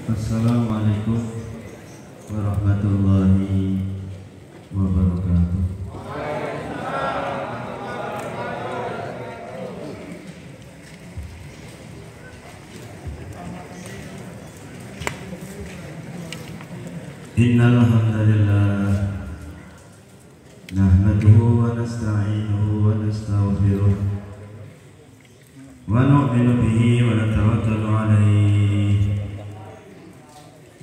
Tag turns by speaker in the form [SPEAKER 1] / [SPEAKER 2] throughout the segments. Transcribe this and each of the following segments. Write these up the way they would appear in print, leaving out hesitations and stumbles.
[SPEAKER 1] Assalamualaikum warahmatullahi wabarakatuh. Innal hamdalillah nahmaduhu wa nasta'inuhu wa nastaghfiruh wa nu'minu bihi wa natawakkalu alayhi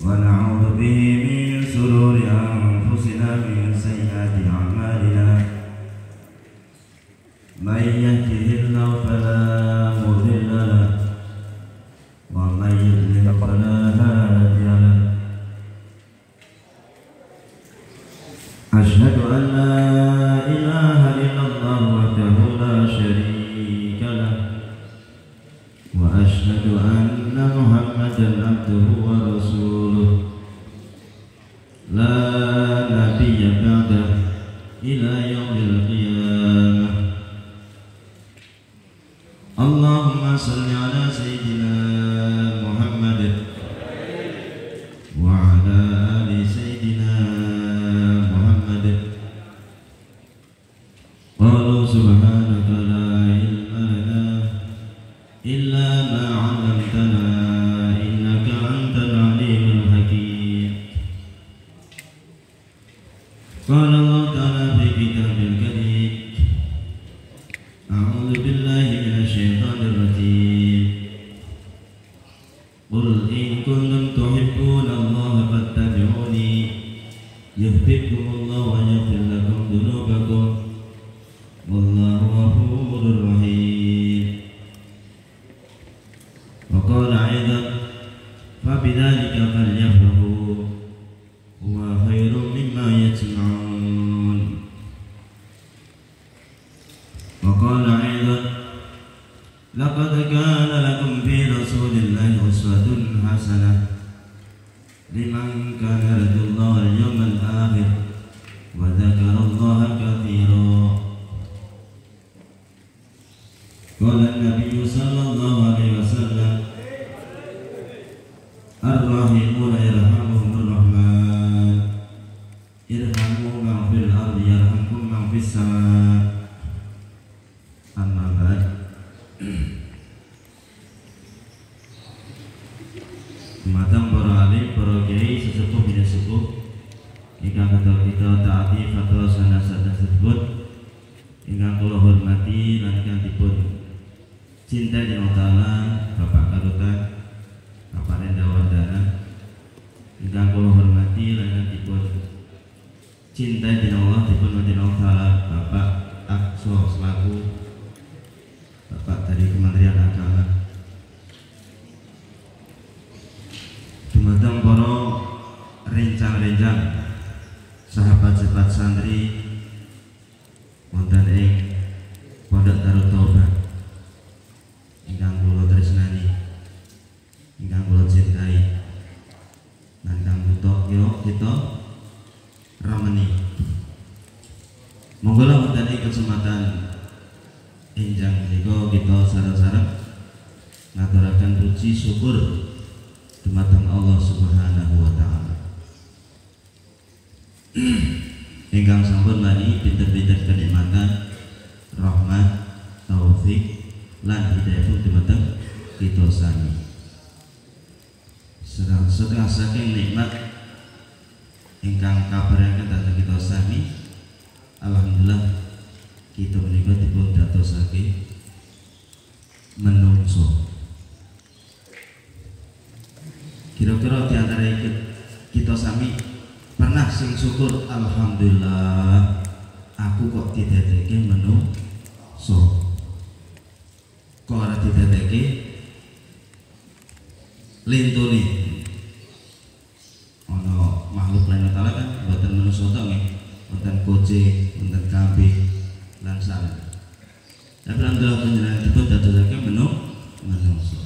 [SPEAKER 1] wa na'udzu bihi min shururi anfusina min sayyiati a'malina may yahdihillahu fala mudilla lahu wa may yudlil fala hadiya lahu. Asyhadu an la ilaha illallah wahdahu la syarika lah wa asyhadu anna Muhammadan abduhu wa rasuluh la nabiyya ba'dah ila yaumil qiyamah. Allahumma shalli ala sayyidina Muhammad wa ala ali sayyidina سبحانك لا علم لنا إلا ما علمتنا إنك أنت العليم الحكيم. قال الله تعالى في كتابه الكريم أعوذ بالله من الشيطان الرجيم قل إن كنتم تحبون الله فاتبعوني يحببكم الله ويغفر لكم ذنوبكم wallahu ghafurur rahim. Wa qala aidan fa bidzalika falyafrahu huwa khairum mimma yajma'un. Wa qala aidan laqad kana lakum fi rasulillahi uswatun hasanah liman kana yarjullaha wal yawmal akhir wa dzakara Allaha katsiran. Qala an-nabiy sallallahu alaihi wasallam ar-rahimuna yarhamuhumur rahman irhamu man fil ardi yarhamkum man fis sama'. Amma ba'd. Dumateng para alim, para kiai, sesepuh bini sepuh ingkang kita taati fatwa sanad-sanad tersebut ingkang kula hormati lan ingkang dipun cinta di Allah Bapak Karutan, Bapak Rendawardana, ingkang kula hormati lan dipun cinta di Allah dipun wonten Allah Bapak Akso selaku Bapak dari Kementerian Agama. Dumateng para rencang-rencang sahabat-sahabat santri wonten ing Pondok Darut Taubat ingkang kula tresnani, ingkang kula cintai, lan ingkang butuh kita rameni. Monggo wonten ing kesempatan enjang menika kita sareng-sareng ngaturaken puji syukur dumateng Allah Subhanahu wa taala. Ingkang sampun mani pinten-pinten kenikmatan, rahmat, taufik lan hidayah dumateng kita sami. Setengah saking nikmat ingkang kabaraken dhateng kita sami, alhamdulillah kita menika dipun dadosake menungso. Kira-kira di antara kita sami pernah sing syukur, alhamdulillah aku kok didadekake menungso. Kok ora didadekake lintune. Ana makhluk lain taala kan mboten manungsa tok nggih, wonten kucing, wonten kambing lan saleh. Tapi alhamdulillah panjenengan dipun dadosake menungso.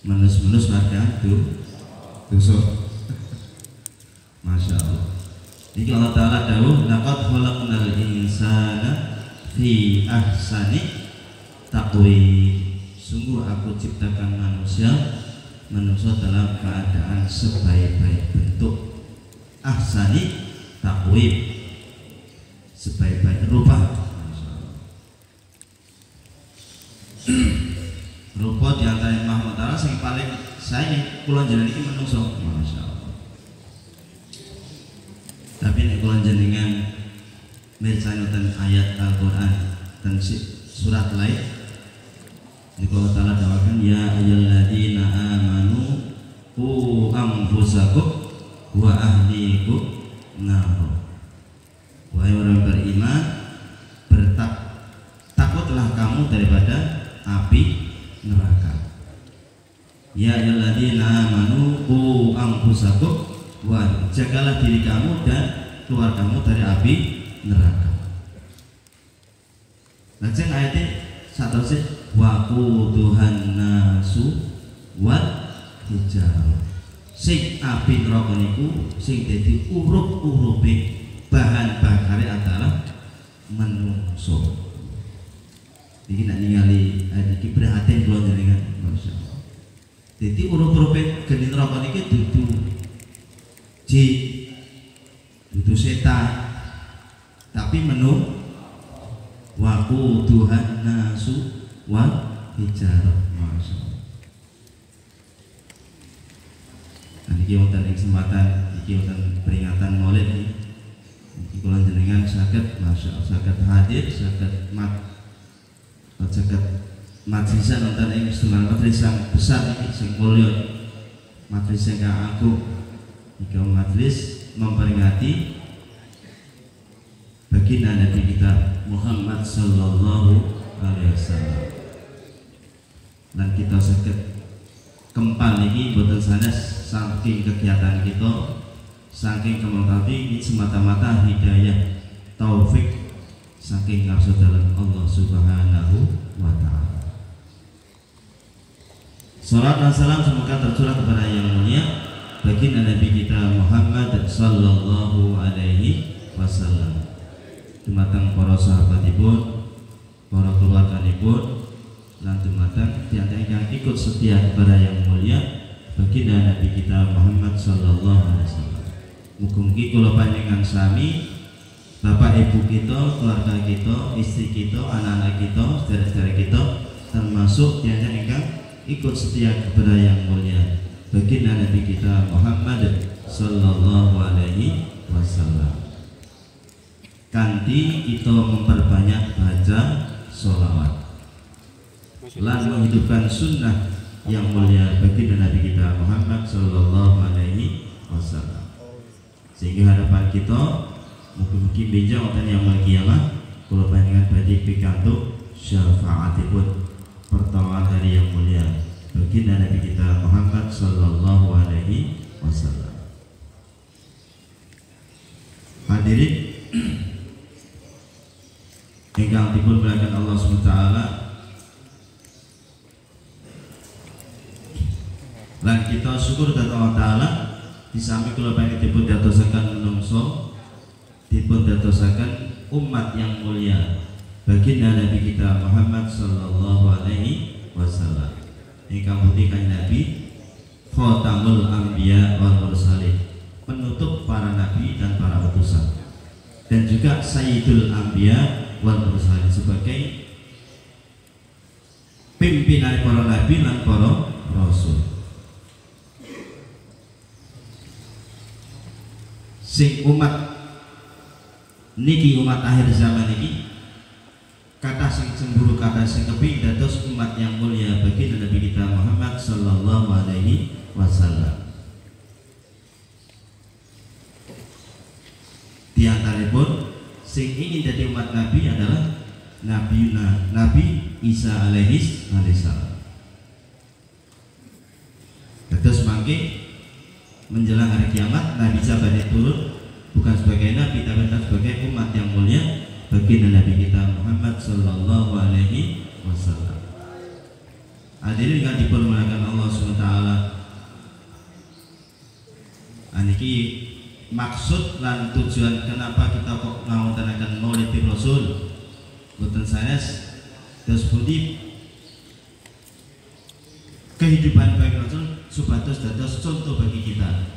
[SPEAKER 1] Manus-manus warga dosa. Masya Allah. Ini Allah Ta'ala dawuh laqad khalaqnal insana fi ahsani taqwim. Sungguh aku ciptakan manusia manusia dalam keadaan sebaik-baik bentuk, ahsani takwim, sebaik-baik rupa. Rupa diantara Mahmud Ta'ala yang paling saya kulon jenengan ini manusia, masya Allah. Tapi nek kulon jenengan mircanoten ayat Al-Quran dan surat lain, ini Allah Ta'ala dawakan ya ayyuhalladzina amanu qu anfusakum wa ahlikum nar. Wahai orang beriman, takutlah kamu daripada api neraka. Ya ayyuhalladzina amanu qu anfusakum wa, jagalah diri kamu dan keluargamu dari api neraka. Lajeng ayatnya satu sih waquduhan nasu wal hijarah. Sing api neraka niku sing dadi urup-urupe bahan bakare adalah menungso. Iki nak ningali iki prihatin kula jenengan, masyaallah. Dadi urup-urupe geni neraka niki dudu setan, tapi waquduhan nasu wal hijarah, masyaallah. Niki wonten kesempatan iki wonten peringatan Maulid iki. Iki kula jenengan saged masyaallah saged hadir, saged majlisan wonten ing setunggal majelis yang besar iki sing mulya, majelis yang agung. Iki majelis memperingati baginda Nabi kita Muhammad sallallahu alaihi wasallam. Dan kita saged kempal iki boten sanes saking kegiatan kita, saking kemontapi ini semata-mata hidayah taufik saking ngarsodalan Allah Subhanahu wa ta'ala. Salat dan salam semoga tercurah kepada yang mulia baginda Nabi kita Muhammad sallallahu alaihi wasallam. Dumateng para sahabatipun, para keluarganipun, lan dumateng tiang-tiang yang ikut setia kepada yang mulia baginda Nabi kita Muhammad sallallahu alaihi wasallam. Mugi-mugi kula panjenengan sami, bapak ibu kita, keluarga kita, istri kita, anak-anak kita, saudara-saudara kita, termasuk tiang-tiang ingkang ikut setia kepada yang mulia baginda Nabi kita Muhammad sallallahu alaihi wasallam. Kanthi kita memperbanyak baca sholawat lan menghidupkan sunnah yang mulia baginda Nabi kita Muhammad sallallahu alaihi wasallam, sehingga hadapan kita mugi-mugi benjang wonten yaumul kiamah kula panjenengan badhe pikantuk syafaatipun pertolongan dari yang mulia baginda Nabi kita Muhammad sallallahu alaihi wasallam. Hadirin ingkang dipun muliakan Allah SWT, lan kita syukur kepada Allah Ta'ala disami kula panjenengan dipun dadosaken menungso, dipun dadosaken umat yang mulia baginda Nabi kita Muhammad sallallahu alaihi wasallam. Ingkang pundi kanjeng Nabi khatamul anbiya wal mursalin, penutup para nabi dan para utusan, dan juga sayyidul anbiya wal mursalin, sebagai pimpinan para nabi dan para rasul. Sing umat niki umat akhir zaman ini kata sing cemburu, kata sing kepingin dados umat yang mulia baginda Nabi kita Muhammad sallallahu alaihi wasallam. Di antaripun sing ingin jadi umat Nabi adalah Nabi Isa alaihi salam. Terus mangke menjelang hari kiamat Nabi Isa badhe turun bukan sebagai nabi tapi sebagai umat yang mulia baginda Nabi kita Muhammad sallallahu alaihi wasallam. Hadirin kang dipun muliakan Allah SWT, aniki maksud dan tujuan kenapa kita kok ngawontenaken Maulid Rasul boten sanes terus pundi kehidupan baik Rasul supados dados contoh bagi kita,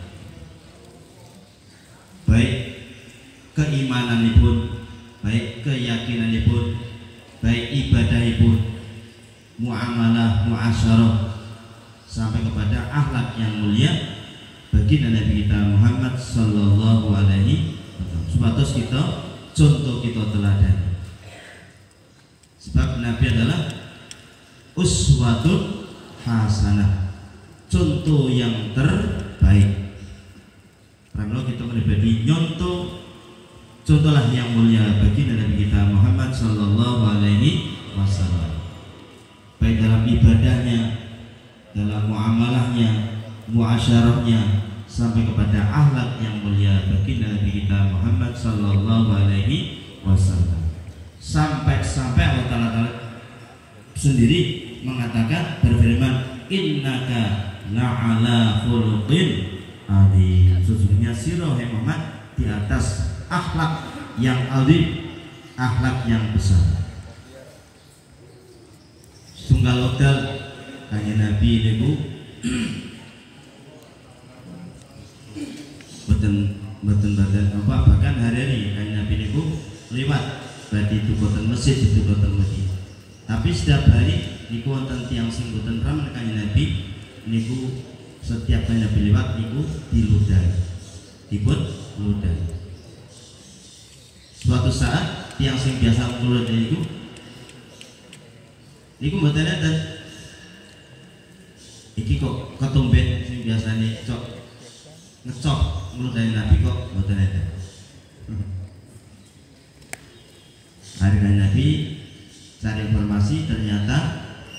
[SPEAKER 1] baik keimananipun, baik keyakinanipun, baik ibadahipun, muamalah, muasyarah, sampai kepada akhlak yang mulia bagi Nabi kita Muhammad sallallahu alaihi wasallam. Supados kita contoh, kita teladani. Sebab Nabi adalah uswatun hasanah, contoh yang terbaik. Kalau kita pribadi nyontoh, contohlah yang mulia bagi Nabi kita Muhammad sallallahu alaihi wasallam, baik dalam ibadahnya, dalam muamalahnya, muasyarahnya, sampai kepada akhlak yang mulia bagi Nabi kita Muhammad sallallahu alaihi wasallam. Sampai Allah Ta'ala sendiri mengatakan, berfirman, innaka la'ala khuluqin adzim. Sesungguhnya sirah Muhammad di atas akhlak yang azim, akhlak yang besar. Tunggal wekdal kanjeng Nabi niku boten apa, bahkan hari ini kanjeng Nabi niku lewat badhe dukoten masjid, dukoten masjid. Tapi setiap hari niku wonten tiyang sing boten paham kanjeng Nabi niku, setiap kanjeng Nabi lewat niku diludahi, dipun ludahi. Suatu saat tiyang sing biasa ngludahi niku mboten enten. Iki kok ketumben sing biasane ngecok ngludahi Nabi kok mboten enten. Hari Nabi cari informasi, ternyata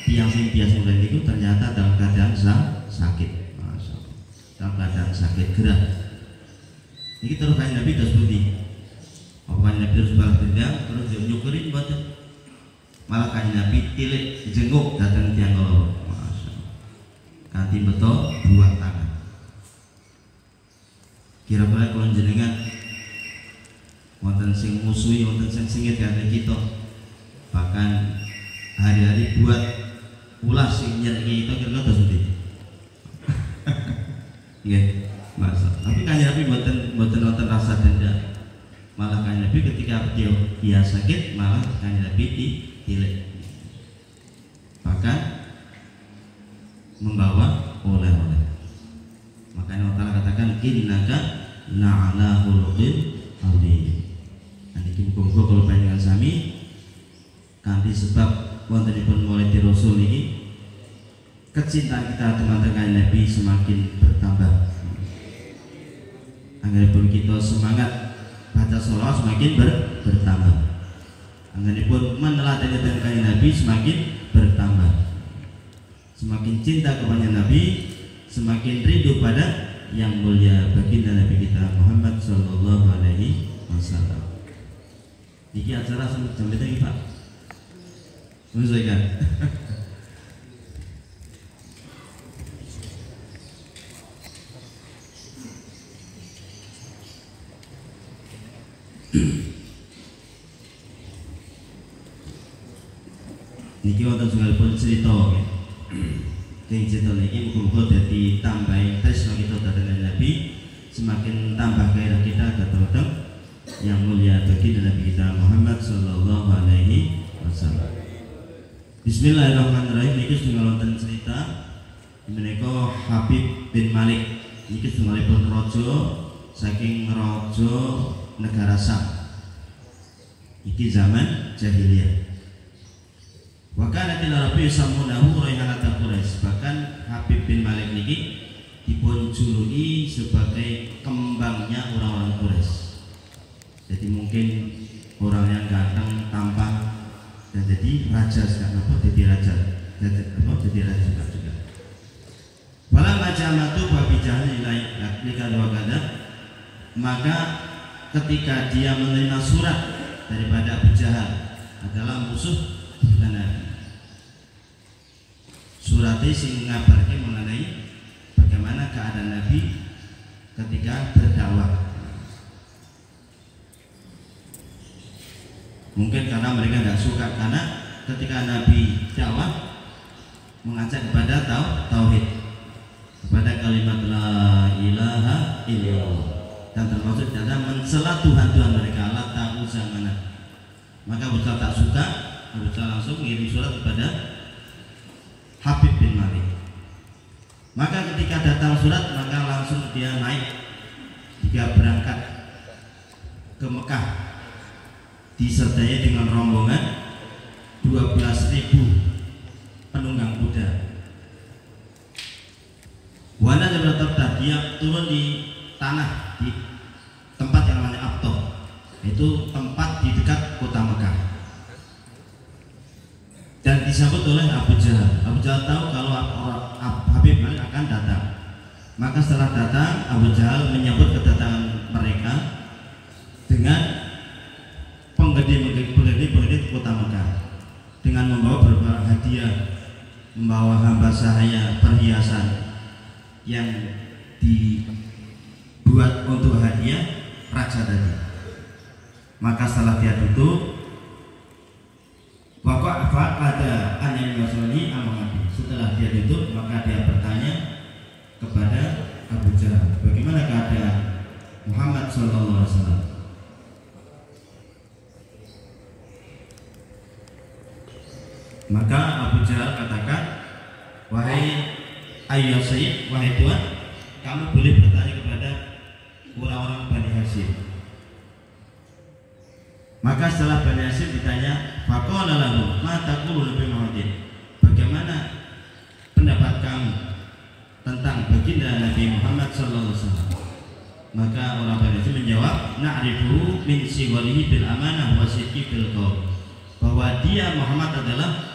[SPEAKER 1] tiang sing biasa ngludahi niku ternyata dalam keadaan sakit. Masya Allah. Dalam keadaan sakit gerah. Niki terus kanjeng Nabi terus pundi? Apa kanjeng Nabi terus balas dendam terus nyukurin mboten? Malah kanjeng Nabi tilik jenguk datang tiang loro. Masya Allah. Kanthi beto dua tangan. Kira-kira kalau jenengan wonten sing musuhi, wonten sing sengit kali kita, bahkan hari-hari buat ulah sing nyeriki kita, kira-kira terus ndi? Nggih, masa. Tapi kanjeng Nabi mboten wonten rasa dendam. Malah kanjeng Nabi ketika dia sakit, malah kanjeng Nabi tilik. Bahkan membawa oleh-oleh. Makanya Allah katakan innaka la'ala khuluqin adzim. Niki muga-muga kula panjenengan sami kanthi sebab wontenipun Maulid Rasul niki kecintaan kita teman-teman Nabi semakin bertambah. Anggenipun kita semangat baca sholawat semakin bertambah. Anggenipun meneladani kanjeng Nabi semakin bertambah. Semakin cinta kepada Nabi, semakin rindu pada yang mulia baginda Nabi kita Muhammad sallallahu alaihi wasallam. Niki acara jam berapa Pak? Menyesuaikan. Niki wonten setunggalipun cerita. Yang cerita niki muga-muga dadi tambahin tresno kita dhateng Nabi, semakin tambah gairah kita dhateng yang mulia bagi Nabi kita Muhammad sallallahu alaihi wasallam. Bismillahirrahmanirrahim. Niki setunggal wonten cerita menika Habib bin Malik. Niki setunggalipun raja saking raja negara Syam. Iki zaman jahiliyah. Wakana tila Rabbi samunahu raihanata Quraisy. Bahkan Habib bin Malik niki dipun juluki sebagai kembangnya orang-orang Quraisy. Jadi mungkin orang yang ganteng, tampan, dan jadi raja sekarang apa? Jadi raja, jadi raja juga. Walau macam itu babi jahil nikah wakada. Maka ketika dia menerima surat daripada Abu Jahal adalah musuh Nabi. Suratnya sing ngabarke mengenai bagaimana keadaan Nabi ketika berdakwah. Mungkin karena mereka tidak suka, karena ketika Nabi dakwah mengajak kepada tauhid, kepada kalimat la ilaha illallah, dan termasuk cara mencela Tuhan mereka, la ta'uza mana. Maka Abu Jahal tak suka, Abu Jahal langsung mengirim surat kepada Habib bin Malik. Maka ketika datang surat, maka langsung dia berangkat ke Mekah, disertai dengan rombongan 12.000 penunggang kuda. Wana Jabratabta, dia turun di tanah, di tempat yang namanya Abtoh, itu tempat di dekat kota Mekah, dan disambut oleh Abu Jahal. Abu Jahal tahu kalau Habib Malik akan datang, maka setelah datang Abu Jahal menyambut kedatangan mereka dengan penggede kota Mekah, dengan membawa beberapa hadiah, membawa hamba sahaya, perhiasan yang dibuat untuk hadiah raja tadi. Maka setelah dia duduk, waqafa ada anil Rasulullah amanabi. Setelah dia duduk, maka dia bertanya kepada Abu Jahal, bagaimana keadaan Muhammad sallallahu alaihi wasallam? Maka Abu Jahal katakan, wahai ayah Sayyid, wahai Tuhan, kamu boleh bertanya kepada orang-orang Bani Hashim. Maka setelah Bani Hashim ditanya, faqala lahu ma taqulu bi Muhammadin, bagaimana pendapat kamu tentang baginda Nabi Muhammad sallallahu alaihi wasallam? Maka orang Bani Hashim menjawab, na'rifu min sigharihi bil amanah wa sidqi bil qaul, bahwa dia Muhammad adalah,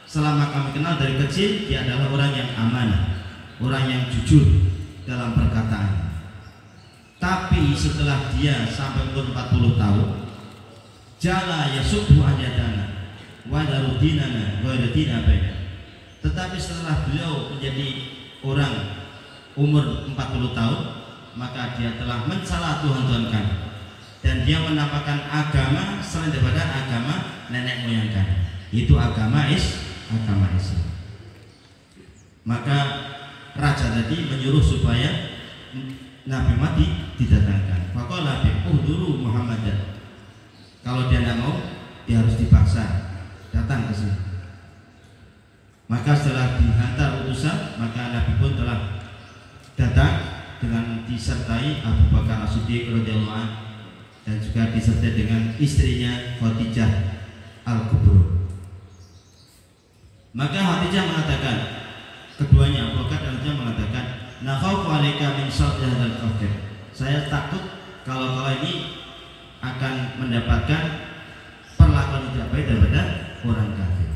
[SPEAKER 1] selama kami kenal dari kecil, dia adalah orang yang amanah, orang yang jujur dalam perkataan. Tapi setelah dia sampai umur 40 tahun, jala yasubhu ajadana wa darudinana wa darudina baina. Tetapi setelah beliau menjadi orang umur 40 tahun, maka dia telah mencela Tuhan kami, dan dia menampakkan agama selain daripada agama nenek moyang kami, itu agama Islam. Maka raja tadi menyuruh supaya Nabi mati didatangkan. Faqala bi uhduru Muhammadan. Kalau dia tidak mau, dia harus dipaksa datang ke sini. Maka setelah dihantar utusan, maka Nabi pun telah datang dengan disertai Abu Bakar As-Siddiq radhiyallahu anhu, dan juga disertai dengan istrinya Khadijah Al-Kubra. Maka Khadijah mengatakan, keduanya Abu Bakar dan Khadijah mengatakan, nakhaufu alaika min syarri hadzal kafir. Saya takut kalau ini akan mendapatkan perlakuan tidak baik daripada orang kafir.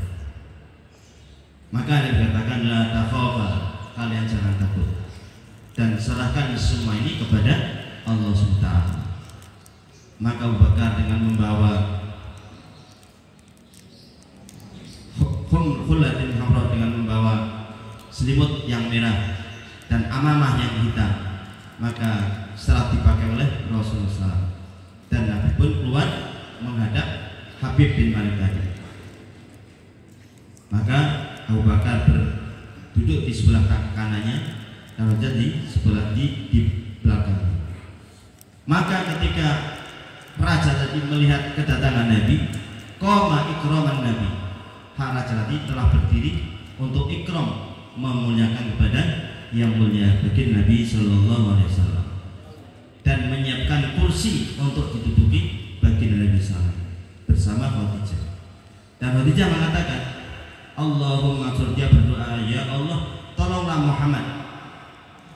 [SPEAKER 1] Maka dia dikatakan, la takhafa, kalian jangan takut, dan serahkan semua ini kepada Allah SWT. Maka Abu Bakar dengan membawa hullatin hamra, dengan membawa selimut yang merah dan amamah yang hitam, maka setelah dipakai oleh Rasulullah SAW, dan Nabi pun keluar menghadap Habib bin Malik tadi. Maka Abu Bakar duduk di sebelah kanannya, dan Raja di sebelah di belakangnya. Maka ketika raja tadi melihat kedatangan Nabi, qoma ikraman Nabi, raja tadi telah berdiri untuk ikram, memuliakan kepada yang mulia bagi Nabi Sallallahu Alaihi Wasallam, dan menyiapkan kursi untuk diduduki bagi Nabi SAW bersama Khadijah. Dan Khadijah mengatakan, Allahumma, dia berdoa, ya Allah, tolonglah Muhammad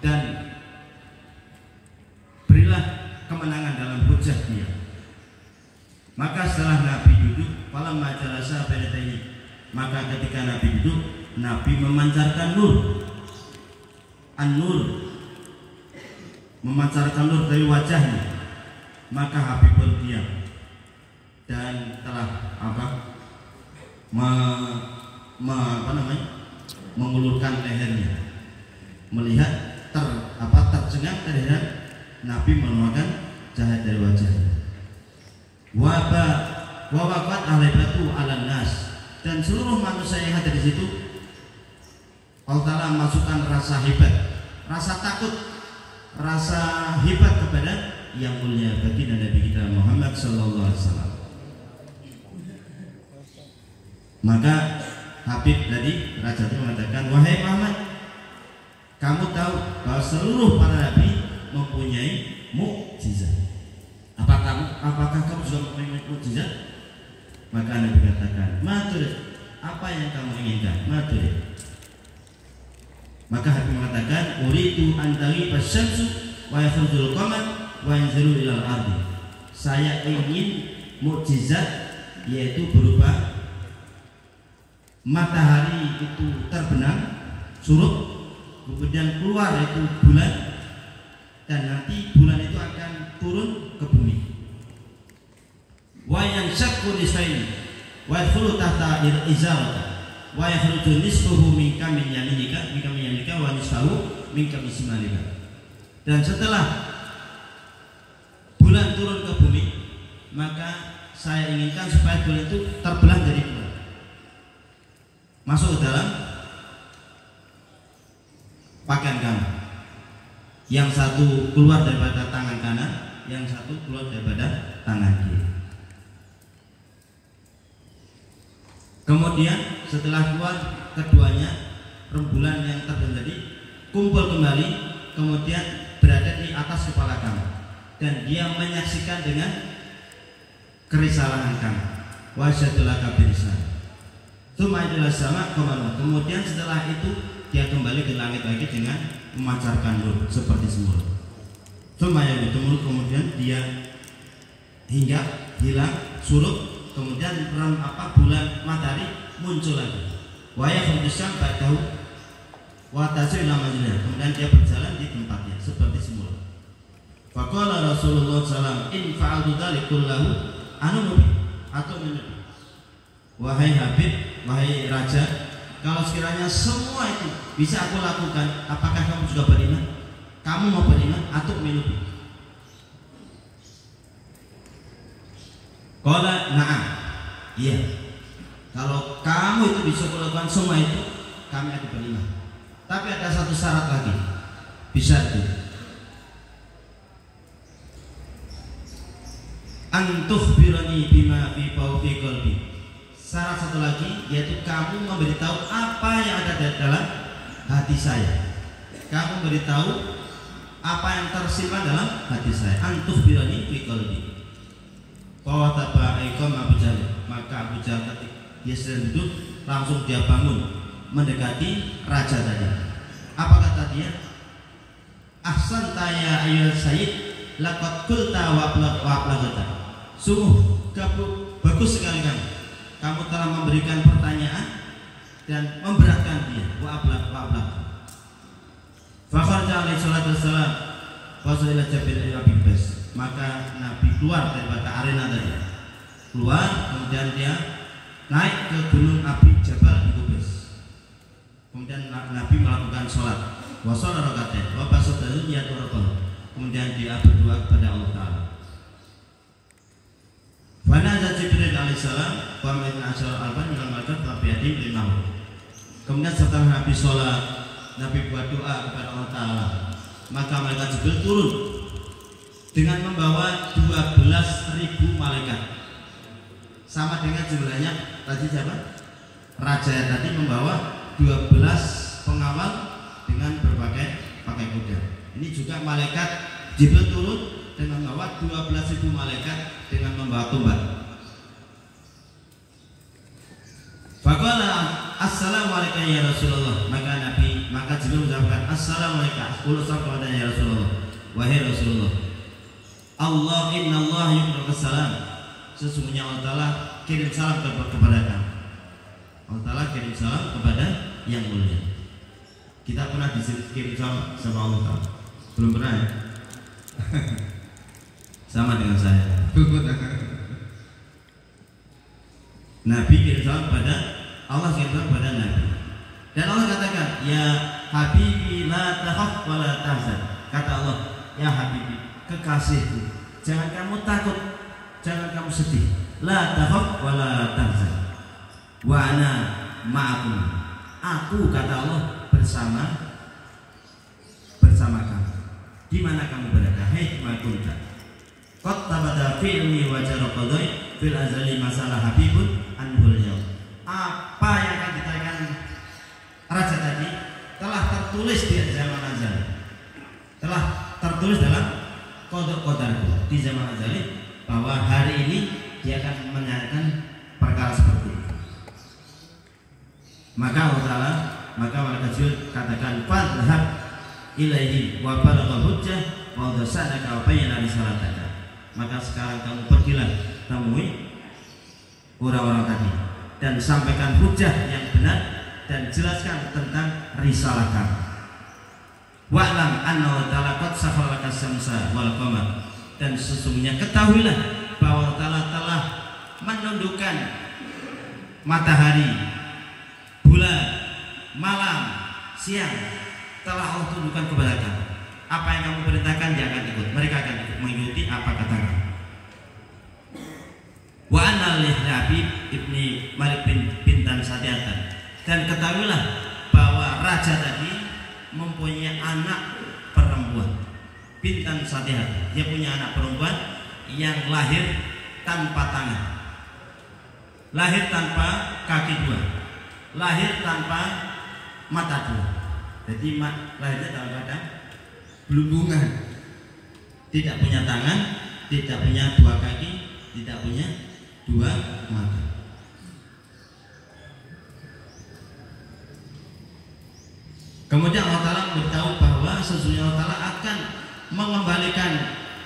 [SPEAKER 1] dan berilah kemenangan dalam hujah dia. Maka setelah Nabi duduk, falamma jalasa baina yadayhi, maka ketika Nabi duduk, Nabi memancarkan nur, an-nur, memancarkan nur dari wajahnya. Maka Habib pun diam dan telah mengulurkan lehernya, melihat tercengang terlihat Nabi mengeluarkan cahaya dari wajahnya. Waqat alaibatu ala nas, dan seluruh manusia yang ada di situ Allah Ta'ala masukkan rasa hebat rasa takut, rasa hebat kepada yang mulia baginda Nabi kita Muhammad sallallahu alaihi wasallam. Maka Habib tadi raja itu mengatakan, wahai Muhammad, kamu tahu bahwa seluruh para nabi mempunyai mukjizat. Apakah kamu juga mempunyai mukjizat? Maka Nabi katakan, matur, apa yang kamu inginkan? Matur. Maka Habib mengatakan, uridu antari basyamsu wa yakhrujul qamar wa yanzilu ilal ardi. Saya ingin mukjizat, yaitu berupa matahari itu terbenam, surut, kemudian keluar itu bulan, dan nanti bulan itu akan turun ke bumi. Wa yanshaqqu nisfaini wa yadkhulu tahta izarata wa yakhruju nisfuhu minka min yaminika wa nisfuhu minka min shimalika. Dan setelah bulan turun ke bumi, maka saya inginkan supaya bulan itu terbelah jadi dua, masuk ke dalam pakaian kamu. Yang satu keluar daripada tangan kanan, yang satu keluar daripada tangan kiri. Kemudian setelah keluar keduanya, rembulan yang terjadi kumpul kembali, kemudian berada di atas kepala kamu, dan dia menyaksikan dengan kerisalahan kamu. Wasyadulaka birisal. Kemudian setelah itu dia kembali ke langit lagi dengan memancarkan nur seperti semula. Kemudian dia hingga hilang, surut, kemudian bulan matahari muncul lagi. Kemudian dia berjalan di tempatnya seperti semula. Faqala Rasulullah SAW, in fa'altu dzalik kullahu anu atau menubi. Wahai Habib, wahai raja, kalau sekiranya semua itu bisa aku lakukan, apakah kamu juga beriman? Kamu mau beriman atau menubi? Qala na'am. Iya. Kalau kamu itu bisa melakukan semua itu, kami akan beriman. Tapi ada satu syarat lagi. Bisa itu. Antukhbirani bima fi fawqi qalbi. Syarat satu lagi, yaitu kamu memberitahu apa yang ada di dalam hati saya. Kamu memberitahu apa yang tersimpan dalam hati saya. Antukhbirani fi qalbi. Bahwa taba'ikum Abu Jahal. Maka Abu Jahal ketika dia sedang duduk, langsung dia bangun mendekati raja tadi. Apa kata dia? Ahsanta ya ayyuhal sayyid, laqad qulta wa ablagta. Sungguh bagus sekali kamu telah memberikan pertanyaan dan memberatkan dia. Wa ablagta. Fa kharaja alaihi salatu wassalam wa sallallahu alaihi wasallam. Maka Nabi keluar daripada arena tadi, keluar, kemudian dia naik ke gunung api Jabal di Qubais. Kemudian Nabi melakukan sholat, wassalat rakaat, wa basadahu yadurqal. Kemudian dia berdoa kepada Allah Taala. Fanaza Jibril alaihissalam wa min asyar alban min malaikat rabbiyati limahu. Kemudian setelah Nabi sholat, Nabi buat doa kepada Allah Taala, maka malaikat Jibril turun dengan membawa 12.000 malaikat, sama dengan jumlahnya tadi siapa? Raja yang tadi membawa 12 pengawal dengan berbagai pakai kuda. Ini juga malaikat Jibril turun dengan membawa 12.000 malaikat dengan membawa tombak. Faqala assalamualaikum ya Rasulullah. Maka Jibril mengucapkan assalamualaikum kepada ya Rasulullah. Wahai Rasulullah, Allah inna Allah yuqri'u salam. Sesungguhnya Allah Ta'ala kirim salam kepada kamu. Allah Ta'ala kirim salam kepada yang mulia. Kita pernah dikirim salam sama Allah Ta'ala? Belum pernah ya? Sama dengan saya. Nabi kirim salam kepada Allah, kirim salam kepada Nabi. Dan Allah katakan, ya Habibi la takhaf wa la tahzan. Kata Allah, ya Habibi, kekasihku, jangan kamu takut, jangan kamu sedih. La takhaf wa la tahzan. Wa ana ma'akum. Aku, kata Allah, Di mana kamu berada? Hai makunta. Qad tabada fi'li wa jara qadai fil azali masalah habibun anhul yaum. Apa yang akan ditanyakan raja tadi telah tertulis di zaman azali. Telah tertulis dalam kodok qadarku di zaman azali bahwa hari ini dia akan menanyakan perkara seperti itu. Maka Allah malaikat Jibril katakan fadhhab ilaihi wa balagha hujjah wa dasanaka wa bayyana risalataka. Maka sekarang kamu pergilah temui orang-orang tadi dan sampaikan hujjah yang benar dan jelaskan tentang risalah kamu. Wa'lam anna wa ta'ala qad sakharaka syamsa wal qamar, dan sesungguhnya ketahuilah bahwa Allah telah menundukkan matahari, bulan, malam, siang, telah Allah tundukkan kepada kamu. Apa yang kamu perintahkan dia akan ikut, mereka akan ikut mengikuti apa kata kamu. Wa anna li Habib ibni Malik bin Sadiatan, dan ketahuilah bahwa raja tadi mempunyai anak perempuan Bintan Sadihat. Dia punya anak perempuan yang lahir tanpa tangan, lahir tanpa kaki dua, lahir tanpa mata dua. Jadi lahirnya dalam keadaan belunggungan, tidak punya tangan, tidak punya dua kaki, tidak punya dua mata. Kemudian Allah Ta'ala memberitahu bahwa sesungguhnya Allah Ta'ala akan mengembalikan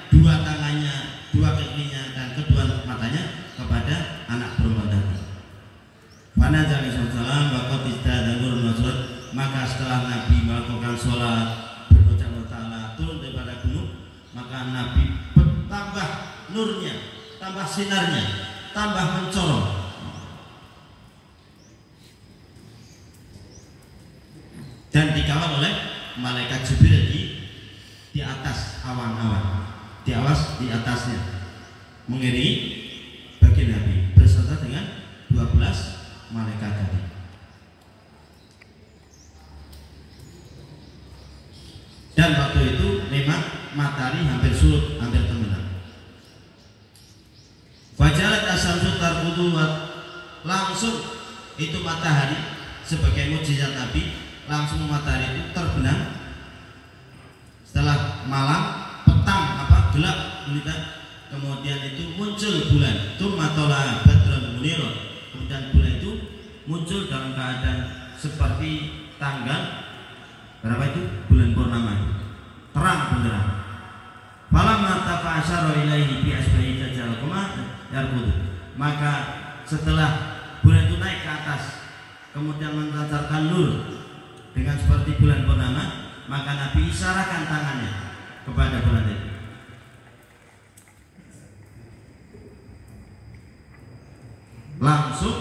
[SPEAKER 1] dua tangannya, dua kakinya, dan kedua matanya kepada anak perempuan tadi. Maka setelah Nabi melakukan sholat berucap Allah Ta'ala turun daripada gunung, maka Nabi bertambah nurnya, tambah sinarnya, tambah mencorong. Dan dikawal oleh malaikat Jibril di atas awan-awan, di atasnya mengiringi baginda Nabi beserta dengan 12 malaikat tadi. Dan waktu itu memang matahari hampir surut, hampir tenggelam. Fajarat asyamsu tarqudu, langsung itu matahari sebagai mukjizat Nabi, langsung matahari itu terbenam setelah malam, petang gelap gulita, kemudian itu muncul bulan, tsumma badrun munirun, kemudian bulan itu muncul dalam keadaan seperti tanggal berapa itu? Bulan purnama, terang benderang. Falamma tafa'asyara ilaihi bi asbahi tajal kama yarqudu, maka setelah bulan itu naik ke atas kemudian memancarkan nur dengan seperti bulan purnama, maka Nabi isyaratkan tangannya kepada bulan itu. Langsung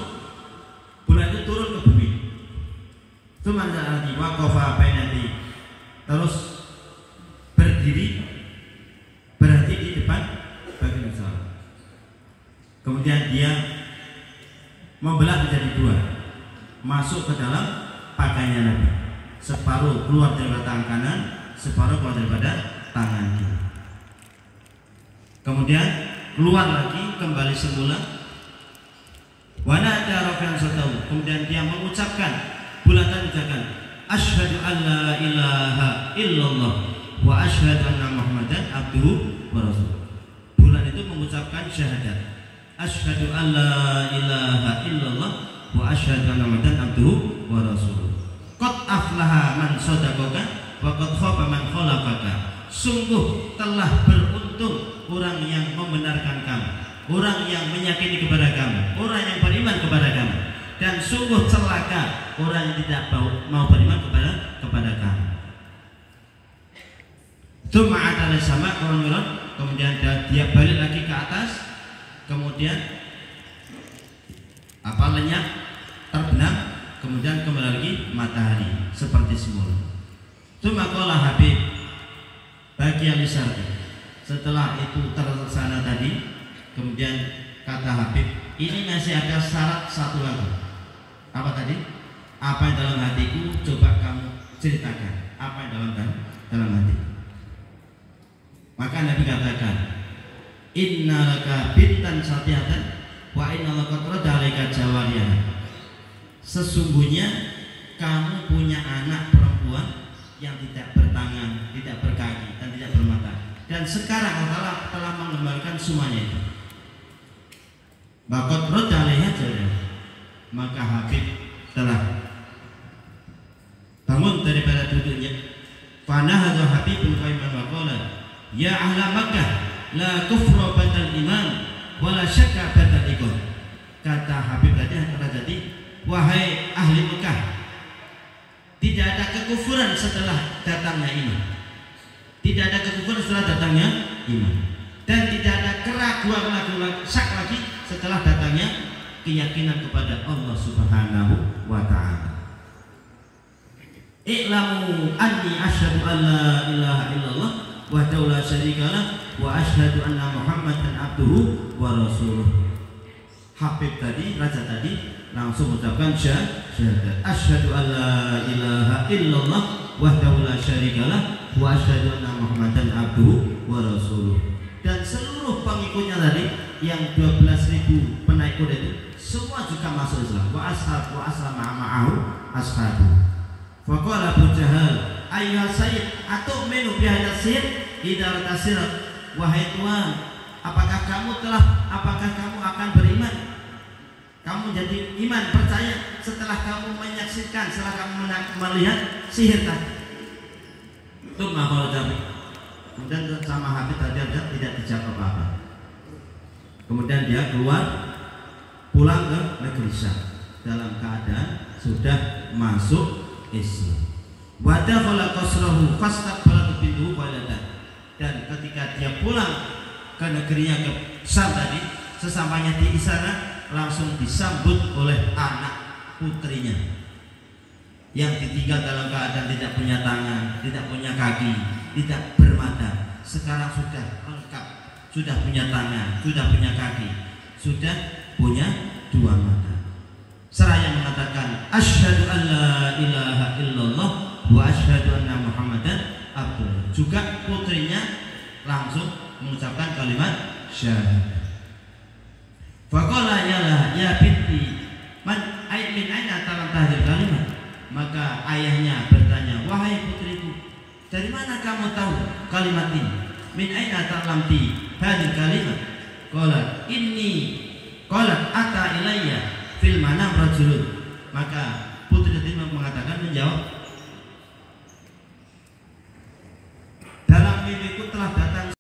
[SPEAKER 1] bulan itu turun ke bumi. Tsumma waqafa bainati, terus berdiri, berhenti di depan baginda Nabi. Kemudian dia membelah menjadi dua, masuk ke dalam pakaiannya Nabi. Separuh keluar daripada tangan kanan, separuh keluar daripada tangan kiri. Kemudian keluar lagi kembali semula. Wa nada rafi'an sautahu, kemudian dia mengucapkan bulatan ucapan asyhadu an la ilaha illallah wa asyhadu anna muhammadan abduhu wa rasuluh. Bulan itu mengucapkan syahadat asyhadu an la ilaha illallah wa asyhadu anna muhammadan abduhu wa rasuluh. Qad aflaha man sadaqaka wa qad khaba man khalafaka. Sungguh telah beruntung orang yang membenarkan kamu, orang yang meyakini kepada kamu, orang yang beriman kepada kamu, dan sungguh celaka orang yang tidak mau beriman kepada kamu. Tsumma atala sama qawlan, kemudian dia balik lagi ke atas, kemudian lenyap, terbenam, kemudian kembali lagi matahari seperti semula. Tsumma qala Habib bagi al-syar'i, setelah itu terlaksana tadi, kemudian kata Habib, ini masih ada syarat satu lagi. Apa tadi? Apa yang dalam hatiku, coba kamu ceritakan. Apa yang dalam hati? Maka Nabi katakan, innalaka bintan satihatan wa innalaka radalika jawariyah. Sesungguhnya kamu punya anak perempuan yang tidak bertangan, tidak berkaki, dan tidak bermata. Dan sekarang Allah telah mengembalikan semuanya itu. Bakot radalika jawariyah. Maka Habib telah bangun daripada duduknya. Fanahadha Habibul qaiman wa qala, ya ahla Makkah, la kufra badal iman wala syakka badal iqam. Kata Habib tadi, wahai ahli Mekah, tidak ada kekufuran setelah datangnya iman. Tidak ada kekufuran setelah datangnya iman. Dan tidak ada keraguan syak lagi setelah datangnya keyakinan kepada Allah Subhanahu wa ta'ala. I'lamu anni asyhadu an la ilaha illallah wahdahu la syarikalah wa asyhadu anna Muhammadan abduhu wa rasuluh. Habib tadi, raja tadi langsung mengucapkan syahadat. Asyhadu an la ilaha illallah wahdahu la syarikalah wa asyhadu anna Muhammadan abduhu wa rasuluh. Dan seluruh pengikutnya tadi yang 12.000 penaik kuda itu semua juga masuk Islam. Wa aslama ma'ahu ashabu. Faqala Abu Jahal, ayyuhas sayyid, atu'minu bihadzal sir idza tasirat. Wahai Tuhan, apakah kamu akan beriman? Kamu jadi iman, percaya setelah kamu menyaksikan, setelah kamu melihat sihir tadi. Itu mahal jami. Kemudian sama Habib tadi tidak dijawab apa-apa. Kemudian dia pulang ke negeri Syam dalam keadaan sudah masuk Islam. Wadah kalau kosrohu fastaqbalat bintuhu walada. Dan ketika dia pulang ke negerinya ke Syam tadi, sesampainya di sana langsung disambut oleh anak putrinya yang ditinggal dalam keadaan tidak punya tangan, tidak punya kaki, tidak bermata. Sekarang sudah lengkap, sudah punya tangan, sudah punya kaki, sudah punya dua mata. Seraya mengatakan asyhadu an la ilaha illallah wa asyhadu anna Muhammadan abduh. Juga putrinya langsung mengucapkan kalimat syahadat. Faqala ya binti man min aina talam tahdzil kalimat. Maka ayahnya bertanya, wahai putriku, dari mana kamu tahu kalimat ini? Min aina talamti hadzil kalimat? Qalat ata ilayya fil manam rajulun. Maka putri tadi mengatakan, menjawab, dalam mimpiku telah datang